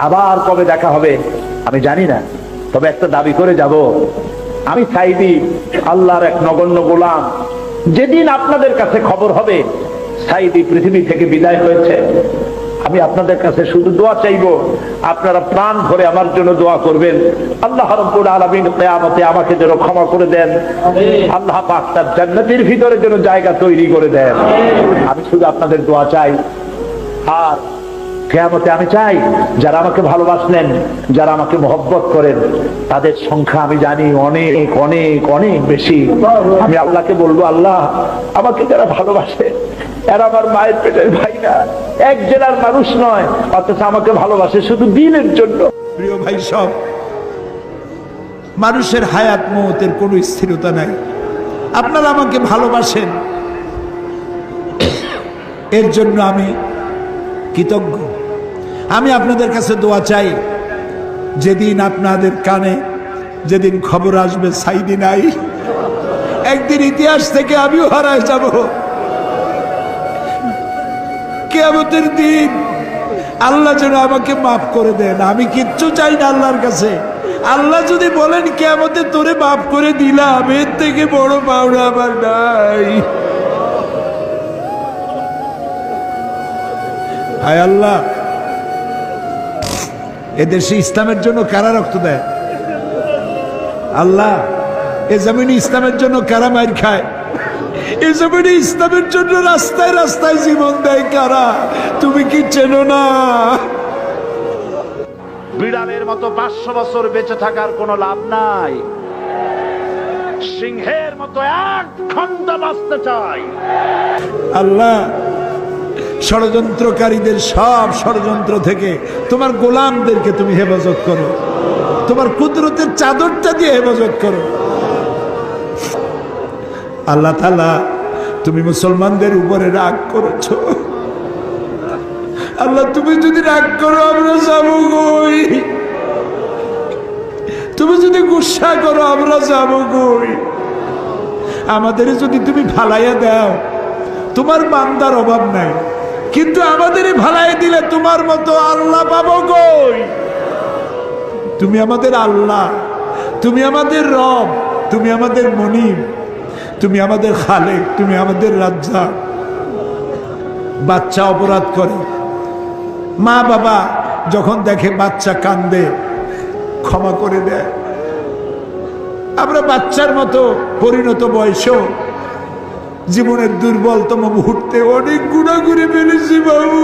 আবার কবে দেখা হবে আমি জানি না, তবে একটা দাবি করে যাব, আমি সাইদি আল্লাহর এক নগণ্য গোলাম। যেদিন আপনাদের কাছে খবর হবে সাইদি পৃথিবী থেকে বিদায় হয়েছে, আমি আপনাদের কাছে শুধু দোয়া চাইবো, আপনারা প্রাণ ভরে আমার জন্য দোয়া করবেন। আল্লাহ রাব্বুল আলামিন কিয়ামতে আমাকে যেন ক্ষমা করে দেন, আল্লাহ পাক তার জান্নাতের ভিতরে যেন জায়গা তৈরি করে দেন। আমি শুধু আপনাদের দোয়া চাই। আর কিয়ামতে আমি চাই যারা আমাকে ভালোবাসলেন, যারা আমাকে মহব্বত করেন, তাদের সংখ্যা আমি জানি অনেক অনেক অনেক বেশি। আমি আল্লাহকে বলবো, আল্লাহ আমাকে যারা ভালোবাসে এরা আমার মায়ের পেটের ভাই না, এক জেলার মানুষ নয়, অথচ আমাকে ভালোবাসে শুধু দিনের জন্য। প্রিয় ভাই, সব মানুষের হায়াত মওতের কোনো স্থিরতা নাই। আপনারা আমাকে ভালোবাসেন, এর জন্য আমি কৃতজ্ঞ। আমি আপনাদের কাছে দোয়া চাই, যেদিন আপনাদের কানে যেদিন খবর আসবে সাইদি নাই, একদিন ইতিহাস থেকে আমিও হারায় যাব। কিয়ামতের দিন আল্লাহ যেন আমাকে মাফ করে দেন। আমি কিচ্ছু চাই না আল্লাহর কাছে। আল্লাহ যদি বলেন কিয়ামতে তোরে মাফ করে দিলাম, এর থেকে বড় পাওনা আমার নাই। হায় আল্লাহ, এদেশে ইসলামের জন্য কারা রক্ত দেয়? আল্লাহ, এ জমিনে ইসলামের জন্য কারা মার খায়? এ জমিনে ইসলামের জন্য রাস্তায় রাস্তায় জীবন দেয় কারা? তুমি কি চেনো না? বিড়ালের মতো 500 বছর বেঁচে থাকার কোনো লাভ নাই, সিংহের মতো 1 ঘন্টা বাঁচতে চাই। আল্লাহ, ষড়যন্ত্রকারীদের সব ষড়যন্ত্র থেকে তোমার গোলামদেরকে তুমি হেফাজত করো, তোমার কুদরতের চাদরটা দিয়ে হেফাজত করো। আল্লাহ তাআলা, তুমি মুসলমানদের উপরে রাগ করেছো। আল্লাহ, তুমি যদি রাগ করো আমরা যাবো কই? তুমি যদি গুসা করো আমরা যাবো কই? আমাদের যদি তুমি ফালাইয়া দাও, তোমার বান্দার অভাব নাই, কিন্তু আমাদেরই ভালাই দিলে তোমার মতো আল্লাহ পাবো কই? তুমি আমাদের আল্লাহ, তুমি আমাদের রব, তুমি আমাদের মনিব, তুমি আমাদের খালেক, তুমি আমাদের রাজ্জাক। বাচ্চা অপরাধ করে, মা বাবা যখন দেখে বাচ্চা কান্দে ক্ষমা করে দেয়। আমরা বাচ্চার মতো পরিণত বয়সেও জীবনের দুর্বলতম মুহূর্তে অনেক গুনাহ করে ফেলেছি বাবু।